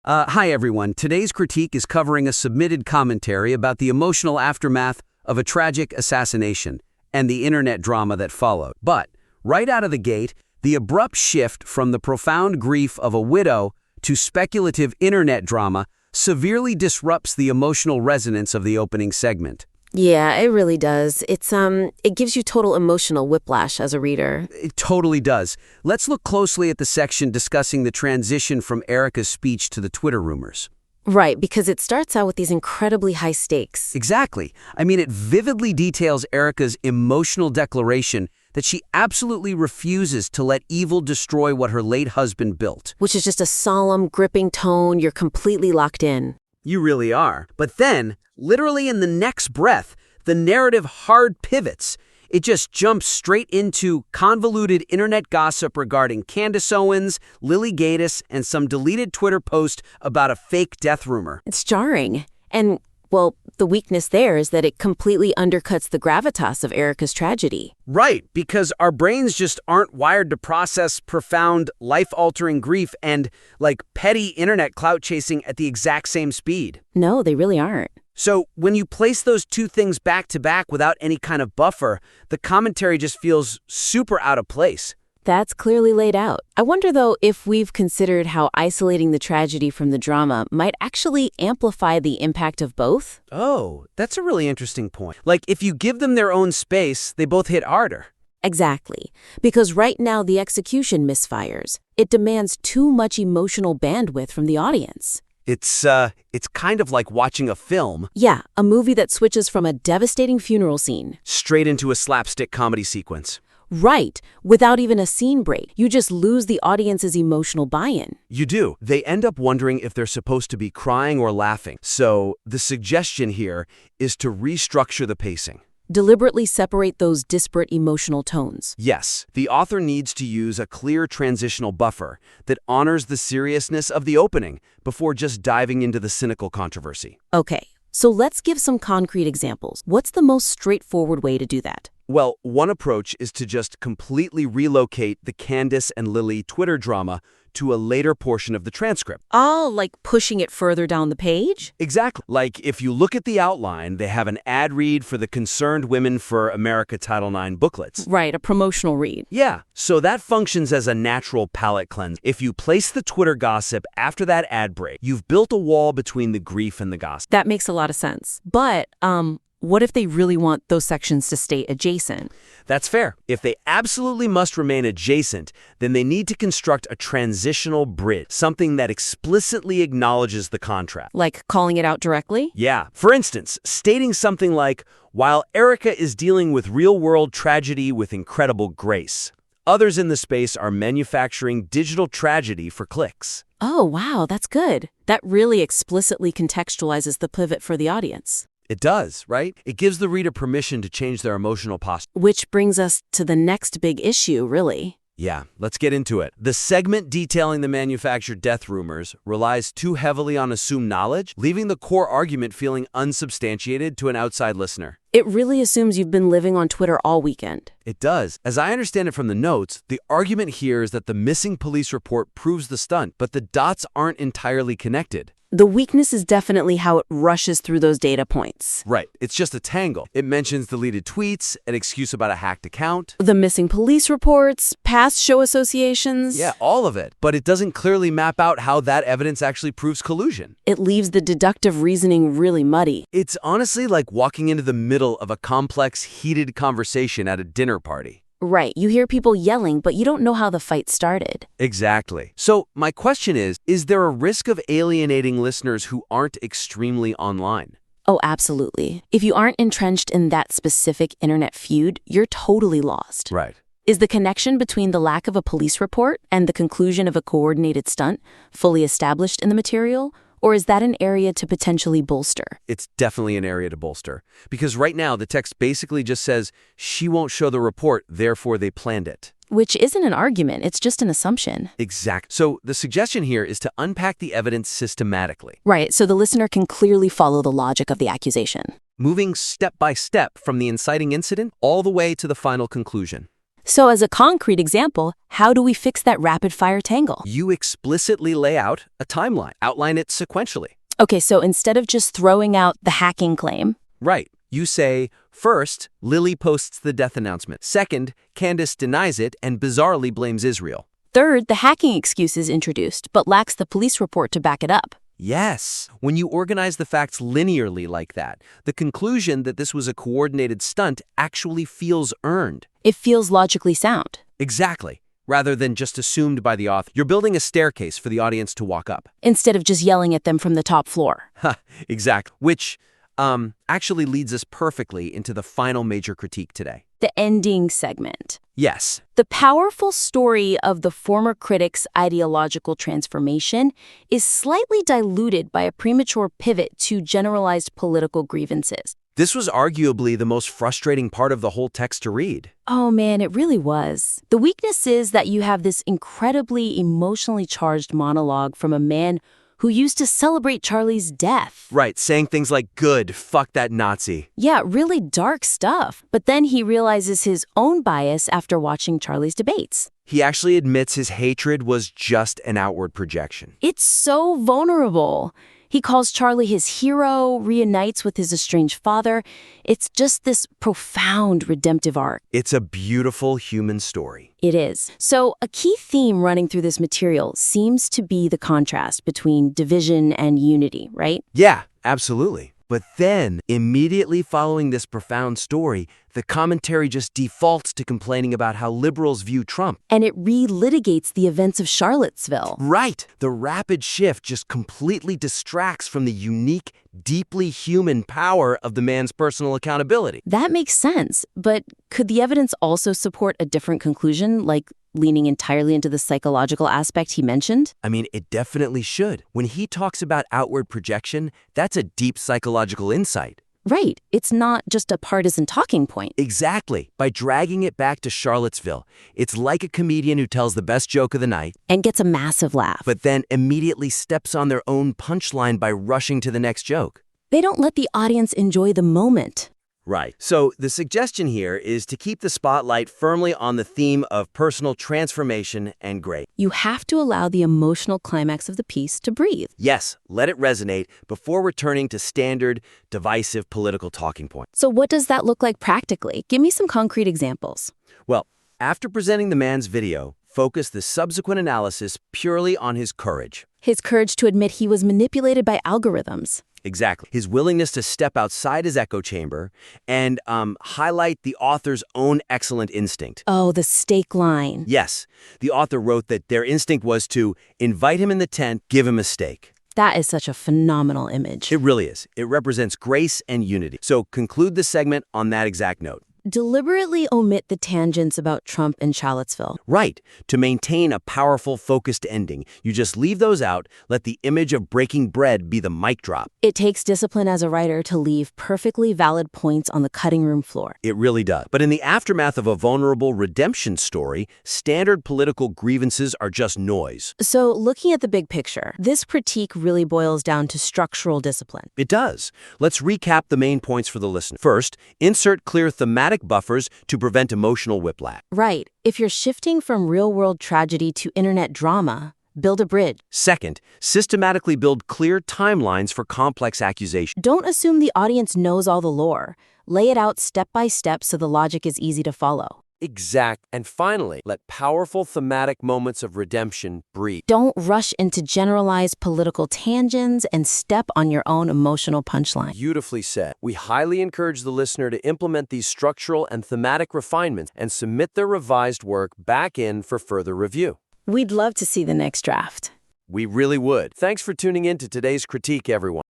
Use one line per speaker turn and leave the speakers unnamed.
Hi, everyone. Today's critique is covering a submitted commentary about the emotional aftermath of a tragic assassination and the internet drama that followed. But, right out of the gate, the abrupt shift from the profound grief of a widow to speculative internet drama severely disrupts the emotional resonance of the opening segment.
Yeah, it really does. It gives you total emotional whiplash as a reader.
It totally does. Let's look closely at the section discussing the transition from Erica's speech to the Twitter rumors.
Right, because it starts out with these incredibly high stakes.
Exactly. I mean, it vividly details Erica's emotional declaration that she absolutely refuses to let evil destroy what her late husband built.
Which is just a solemn, gripping tone. You're completely locked in.
You really are. But then, literally in the next breath, the narrative hard pivots. It just jumps straight into convoluted internet gossip regarding Candace Owens, Lily Gaddis, and some deleted Twitter post about a fake death rumor.
It's jarring. And, well, the weakness there is that it completely undercuts the gravitas of Erica's tragedy.
Right, because our brains just aren't wired to process profound, life-altering grief and, petty internet clout chasing at the exact same speed.
No, they really aren't.
So when you place those two things back to back without any kind of buffer, the commentary just feels super out of place.
That's clearly laid out. I wonder, though, if we've considered how isolating the tragedy from the drama might actually amplify the impact of both?
Oh, that's a really interesting point. If you give them their own space, they both hit harder.
Exactly. Because right now the execution misfires. It demands too much emotional bandwidth from the audience.
It's kind of like watching a film.
Yeah, a movie that switches from a devastating funeral scene
Straight into a slapstick comedy sequence.
right, without even a scene break. You just lose the audience's emotional buy-in.
You do. They end up wondering if they're supposed to be crying or laughing. So the suggestion here is to restructure the pacing.
Deliberately separate those disparate emotional tones.
Yes, the author needs to use a clear transitional buffer that honors the seriousness of the opening before just diving into the cynical controversy.
Okay, so let's give some concrete examples. What's the most straightforward way to do that?
Well, one approach is to just completely relocate the Candace and Lily Twitter drama to a later portion of the transcript.
Oh, like pushing it further down the page?
Exactly. Like, if you look at the outline, they have an ad read for the Concerned Women for America Title IX booklets.
Right, a promotional read.
Yeah, so that functions as a natural palate cleanse. If you place the Twitter gossip after that ad break, you've built a wall between the grief and the gossip.
That makes a lot of sense. But, what if they really want those sections to stay adjacent?
That's fair. If they absolutely must remain adjacent, then they need to construct a transitional bridge, something that explicitly acknowledges the contrast.
Like calling it out directly?
Yeah. For instance, stating something like, while Erica is dealing with real-world tragedy with incredible grace, others in the space are manufacturing digital tragedy for clicks.
Oh, wow, that's good. That really explicitly contextualizes the pivot for the audience.
It does, right? It gives the reader permission to change their emotional posture.
Which brings us to the next big issue, really.
Yeah, let's get into it. The segment detailing the manufactured death rumors relies too heavily on assumed knowledge, leaving the core argument feeling unsubstantiated to an outside listener.
It really assumes you've been living on Twitter all weekend.
It does. As I understand it from the notes, the argument here is that the missing police report proves the stunt, but the dots aren't entirely connected.
The weakness is definitely how it rushes through those data points.
Right. It's just a tangle. It mentions deleted tweets, an excuse about a hacked account.
The missing police reports, past show associations.
Yeah, all of it. But it doesn't clearly map out how that evidence actually proves collusion.
It leaves the deductive reasoning really muddy.
It's honestly like walking into the middle of a complex, heated conversation at a dinner party.
Right, you hear people yelling, but you don't know how the fight started.
Exactly. So my question is there a risk of alienating listeners who aren't extremely online?
Oh, absolutely. If you aren't entrenched in that specific internet feud, you're totally lost.
Right.
Is the connection between the lack of a police report and the conclusion of a coordinated stunt fully established in the material? Or is that an area to potentially bolster?
It's definitely an area to bolster. Because right now, the text basically just says, she won't show the report, therefore they planned it.
Which isn't an argument, it's just an assumption.
Exact. So the suggestion here is to unpack the evidence systematically.
Right, so the listener can clearly follow the logic of the accusation.
Moving step by step from the inciting incident all the way to the final conclusion.
So as a concrete example, how do we fix that rapid-fire tangle?
You explicitly lay out a timeline, outline it sequentially.
Okay, so instead of just throwing out the hacking claim,
Right. You say, first, Lily posts the death announcement. Second, Candace denies it and bizarrely blames Israel.
third, the hacking excuse is introduced, but lacks the police report to back it up.
Yes. When you organize the facts linearly like that, the conclusion that this was a coordinated stunt actually feels earned.
It feels logically sound.
Exactly. Rather than just assumed by the author. You're building a staircase for the audience to walk up.
Instead of just yelling at them from the top floor.
Exactly. Which actually leads us perfectly into the final major critique today.
The ending segment.
Yes.
The powerful story of the former critic's ideological transformation is slightly diluted by a premature pivot to generalized political grievances.
This was arguably the most frustrating part of the whole text to read.
Oh man, it really was. The weakness is that you have this incredibly emotionally charged monologue from a man who used to celebrate Charlie's death.
Right, saying things like, good, fuck that Nazi.
Yeah, really dark stuff. But then he realizes his own bias after watching Charlie's debates.
He actually admits his hatred was just an outward projection.
It's so vulnerable. He calls Charlie his hero, reunites with his estranged father. It's just this profound redemptive arc.
It's a beautiful human story.
It is. So a key theme running through this material seems to be the contrast between division and unity, right?
Yeah, absolutely. But then, immediately following this profound story, the commentary just defaults to complaining about how liberals view Trump.
And it relitigates the events of Charlottesville.
Right. The rapid shift just completely distracts from the unique, deeply human power of the man's personal accountability.
That makes sense. But could the evidence also support a different conclusion, like leaning entirely into the psychological aspect he mentioned?
I mean, it definitely should. When he talks about outward projection, that's a deep psychological insight.
Right. It's not just a partisan talking point.
Exactly. By dragging it back to Charlottesville, it's like a comedian who tells the best joke of the night,
And gets a massive laugh.
but then immediately steps on their own punchline by rushing to the next joke.
They don't let the audience enjoy the moment.
Right. So the suggestion here is to keep the spotlight firmly on the theme of personal transformation and grace.
You have to allow the emotional climax of the piece to breathe.
Yes, let it resonate before returning to standard, divisive political talking points.
So what does that look like practically? Give me some concrete examples.
Well, after presenting the man's video, focus the subsequent analysis purely on his courage.
His courage to admit he was manipulated by algorithms.
Exactly. His willingness to step outside his echo chamber and highlight the author's own excellent instinct.
Oh, the stake line.
Yes, the author wrote that their instinct was to invite him in the tent, give him a steak.
That is such a phenomenal image.
It really is. It represents grace and unity. So conclude the segment on that exact note.
Deliberately omit the tangents about Trump and Charlottesville.
Right. To maintain a powerful, focused ending, you just leave those out, let the image of breaking bread be the mic drop.
It takes discipline as a writer to leave perfectly valid points on the cutting room floor.
It really does. But in the aftermath of a vulnerable redemption story, standard political grievances are just noise.
So, looking at the big picture, this critique really boils down to structural discipline.
It does. Let's recap the main points for the listener. First, insert clear thematic buffers to prevent emotional whiplash.
Right. If you're shifting from real-world tragedy to internet drama, build a bridge.
Second, systematically build clear timelines for complex accusations.
Don't assume the audience knows all the lore. Lay it out step by step so the logic is easy to follow.
Exact. And finally, let powerful thematic moments of redemption breathe.
Don't rush into generalized political tangents and step on your own emotional punchline.
Beautifully said. We highly encourage the listener to implement these structural and thematic refinements and submit their revised work back in for further review.
We'd love to see the next draft.
We really would. Thanks for tuning in to today's critique, everyone.